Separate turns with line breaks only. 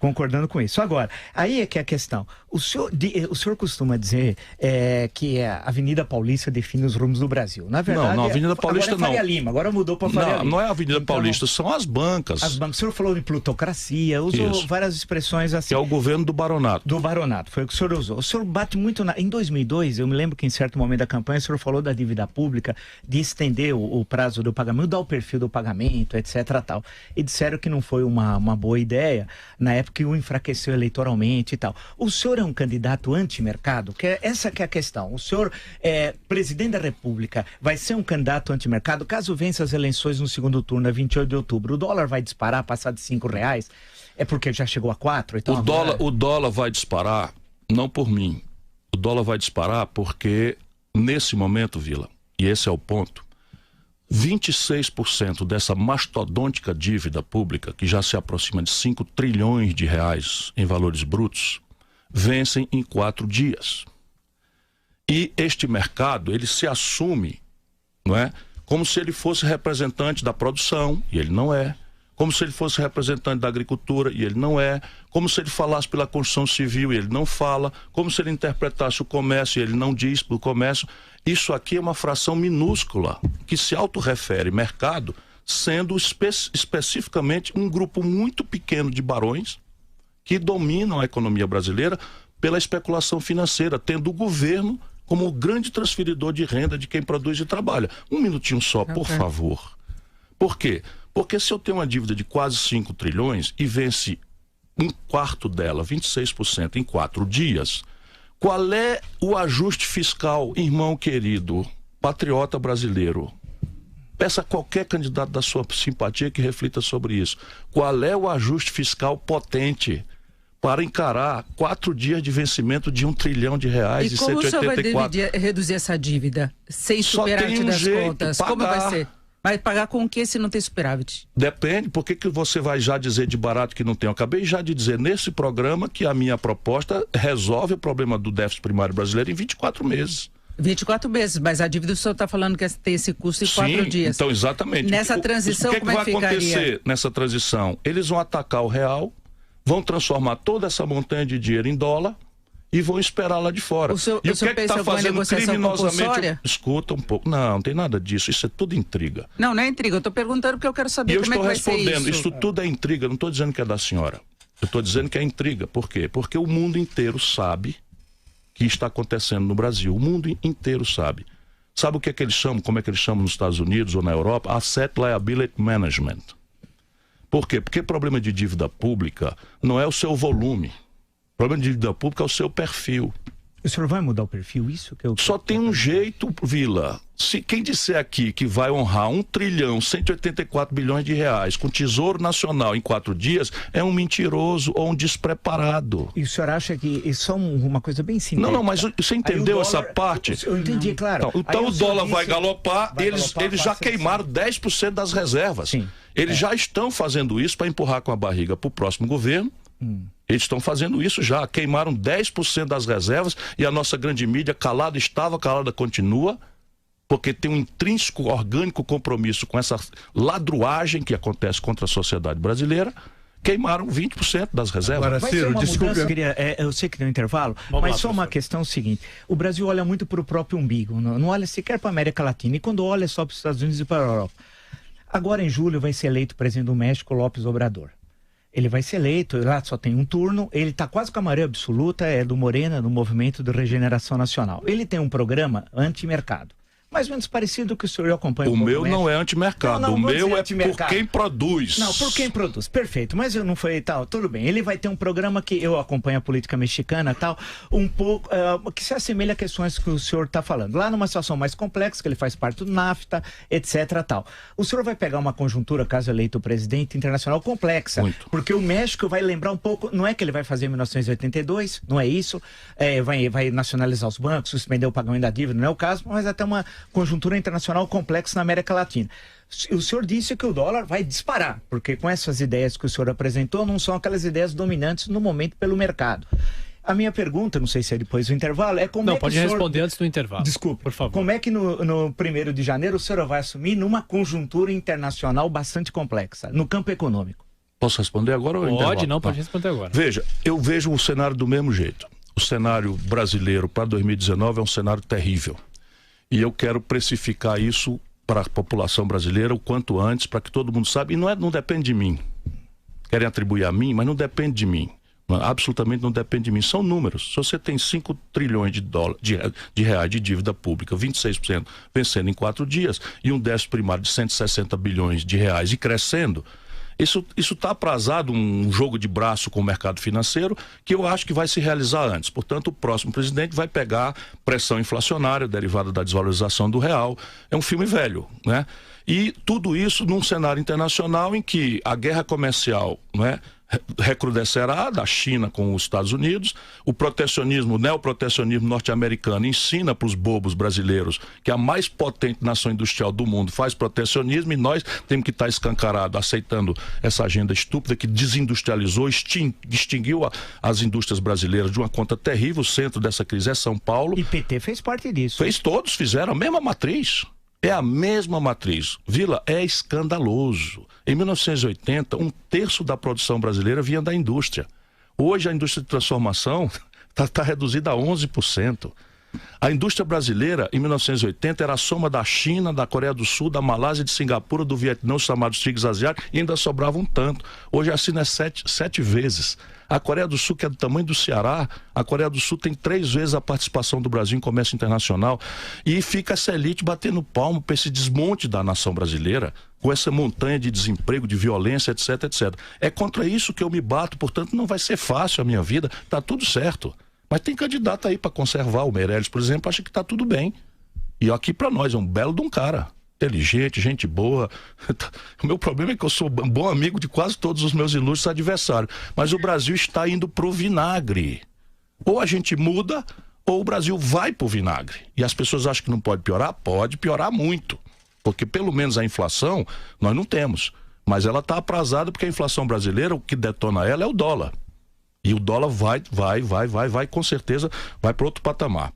Concordando com isso. Agora, aí é que é a questão. O senhor costuma dizer que a Avenida Paulista define os rumos do Brasil. Na verdade,
não, a Avenida Paulista
agora é Faria Lima, agora mudou para Faria Lima.
Não é a Avenida Paulista, são as bancas.
As bancas. O senhor falou de plutocracia, usou várias expressões assim.
Que é o governo do baronato.
Do baronato, foi o que o senhor usou. O senhor bate muito Em 2002, eu me lembro que em certo momento da campanha, o senhor falou da dívida pública, de estender o prazo do pagamento, mudar o perfil do pagamento, etc. tal. E disseram que não foi uma boa ideia, na época que o enfraqueceu eleitoralmente e tal. O senhor é um candidato anti-mercado? Essa que é a questão. O senhor é presidente da República, vai ser um candidato anti-mercado? Caso vença as eleições no segundo turno, 28 de outubro, o dólar vai disparar, passar de R$5? É porque já chegou a 4? Então
o dólar vai disparar, não por mim. O dólar vai disparar porque, nesse momento, Vila, e esse é o ponto, 26% dessa mastodôntica dívida pública, que já se aproxima de 5 trilhões de reais em valores brutos, vencem em 4 dias. E este mercado, ele se assume, não é, como se ele fosse representante da produção, e ele não é. Como se ele fosse representante da agricultura, e ele não é. Como se ele falasse pela construção civil, e ele não fala. Como se ele interpretasse o comércio, e ele não diz para o comércio. Isso aqui é uma fração minúscula, que se autorrefere mercado, sendo especificamente um grupo muito pequeno de barões que dominam a economia brasileira pela especulação financeira, tendo o governo como o grande transferidor de renda de quem produz e trabalha. Um minutinho só, por favor. Por quê? Porque se eu tenho uma dívida de quase 5 trilhões e vence um quarto dela, 26%, em 4 dias, qual é o ajuste fiscal, irmão querido, patriota brasileiro? Peça a qualquer candidato da sua simpatia que reflita sobre isso. Qual é o ajuste fiscal potente para encarar 4 dias de vencimento de R$1 trilhão e
como
184?
o senhor vai reduzir essa dívida sem superávit das contas?
Pagar.
Como vai ser? Vai pagar com o que se não tem superávit?
Depende. Por que você vai já dizer de barato que não tem? Eu acabei já de dizer nesse programa que a minha proposta resolve o problema do déficit primário brasileiro em 24 meses.
24 meses, mas a dívida o senhor está falando que tem esse custo em 4 dias.
Então, exatamente.
Nessa transição,
como é que vai acontecer nessa transição? Eles vão atacar o real, vão transformar toda essa montanha de dinheiro em dólar e vão esperar lá de fora.
O senhor
que é que está fazendo
criminosamente?
Escuta um pouco. Não tem nada disso. Isso é tudo intriga.
Não é intriga. Eu estou perguntando porque eu quero saber como é que vai ser isso.
Eu estou respondendo. Isso tudo é intriga. Não estou dizendo que é da senhora. Eu estou dizendo que é intriga. Por quê? Porque o mundo inteiro sabe que está acontecendo no Brasil. O mundo inteiro sabe. Sabe o que é que eles chamam? Como é que eles chamam nos Estados Unidos ou na Europa? Asset Liability Management. Por quê? Porque problema de dívida pública não é o seu volume. O problema de dívida pública é o seu perfil.
O senhor vai mudar o perfil? Isso que eu...
Só tem um jeito, Vila. Se quem disser aqui que vai honrar 1 trilhão 184 bilhões de reais com Tesouro Nacional em 4 dias, é um mentiroso ou um despreparado.
E o senhor acha que isso é uma coisa bem simples?
Não, mas você entendeu essa parte?
Eu entendi, claro.
Então o dólar vai galopar, eles já queimaram 10% das reservas.
Sim.
Eles já estão fazendo isso para empurrar com a barriga para o próximo governo. Eles estão fazendo isso já, queimaram 10% das reservas e a nossa grande mídia calada estava, calada continua, porque tem um intrínseco, orgânico compromisso com essa ladruagem que acontece contra a sociedade brasileira. Queimaram 20% das reservas.
Agora, Ciro, desculpe. Eu sei que tem um intervalo, mas só uma questão seguinte. O Brasil olha muito para o próprio umbigo, não olha sequer para a América Latina, e quando olha é só para os Estados Unidos e para a Europa. Agora, em julho, vai ser eleito o presidente do México, López Obrador. Ele vai ser eleito, lá só tem um turno, ele está quase com a maioria absoluta, é do Morena, do Movimento de Regeneração Nacional. Ele tem um programa anti-mercado, mais ou menos parecido com o que o senhor acompanha.
O meu não é anti-mercado, o meu é por quem produz.
Não, por quem produz, perfeito, mas eu não foi tal, tudo bem. Ele vai ter um programa que eu acompanho a política mexicana tal, um pouco, que se assemelha a questões que o senhor está falando. Lá numa situação mais complexa, que ele faz parte do NAFTA, etc. tal. O senhor vai pegar uma conjuntura, caso eleito o presidente, internacional complexa, porque o México vai lembrar um pouco, não é que ele vai fazer em 1982, não é isso, vai nacionalizar os bancos, suspender o pagamento da dívida, não é o caso, mas até uma conjuntura internacional complexa na América Latina. O senhor disse que o dólar vai disparar, porque com essas ideias que o senhor apresentou, não são aquelas ideias dominantes no momento pelo mercado. A minha pergunta, não sei se é depois do intervalo, é como
não,
é que
pode responder antes do intervalo.
Desculpe,
por favor.
Como é que no 1º de janeiro o senhor vai assumir numa conjuntura internacional bastante complexa, no campo econômico?
Posso responder agora ou
pode? Não, pode responder agora.
Veja, eu vejo o cenário do mesmo jeito. O cenário brasileiro para 2019 é um cenário terrível. E eu quero precificar isso para a população brasileira o quanto antes, para que todo mundo saiba. E não depende de mim. Querem atribuir a mim, mas não depende de mim. Absolutamente não depende de mim. São números. Se você tem 5 trilhões de reais de dívida pública, 26% vencendo em 4 dias, e um déficit primário de 160 bilhões de reais e crescendo, isso está aprazado, um jogo de braço com o mercado financeiro, que eu acho que vai se realizar antes. Portanto, o próximo presidente vai pegar pressão inflacionária derivada da desvalorização do real. É um filme velho, né? E tudo isso num cenário internacional em que a guerra comercial, né, recrudescerá da China com os Estados Unidos, o protecionismo, o neoprotecionismo norte-americano ensina para os bobos brasileiros que a mais potente nação industrial do mundo faz protecionismo, e nós temos que estar escancarados aceitando essa agenda estúpida que desindustrializou, extinguiu as indústrias brasileiras de uma conta terrível. O centro dessa crise é São Paulo.
E PT fez parte disso.
Todos fizeram a mesma matriz. É a mesma matriz. Vila, é escandaloso. Em 1980, 1/3 da produção brasileira vinha da indústria. Hoje a indústria de transformação está reduzida a 11%. A indústria brasileira, em 1980, era a soma da China, da Coreia do Sul, da Malásia, de Singapura, do Vietnã, os chamados tigres asiáticos, e ainda sobrava um tanto. Hoje a China é 7 vezes. A Coreia do Sul, que é do tamanho do Ceará, a Coreia do Sul tem 3 vezes a participação do Brasil em comércio internacional, e fica essa elite batendo palmo para esse desmonte da nação brasileira, com essa montanha de desemprego, de violência, etc, etc. É contra isso que eu me bato, portanto não vai ser fácil a minha vida, tá tudo certo. Mas tem candidato aí para conservar. O Meirelles, por exemplo, acha que tá tudo bem. E aqui para nós é um belo de um cara. Inteligente, gente boa. O meu problema é que eu sou um bom amigo de quase todos os meus ilustres adversários. Mas o Brasil está indo pro vinagre. Ou a gente muda, ou o Brasil vai pro vinagre. E as pessoas acham que não pode piorar? Pode piorar muito. Porque pelo menos a inflação nós não temos. Mas ela está aprazada porque a inflação brasileira, o que detona ela é o dólar. E o dólar vai, com certeza, vai para outro patamar.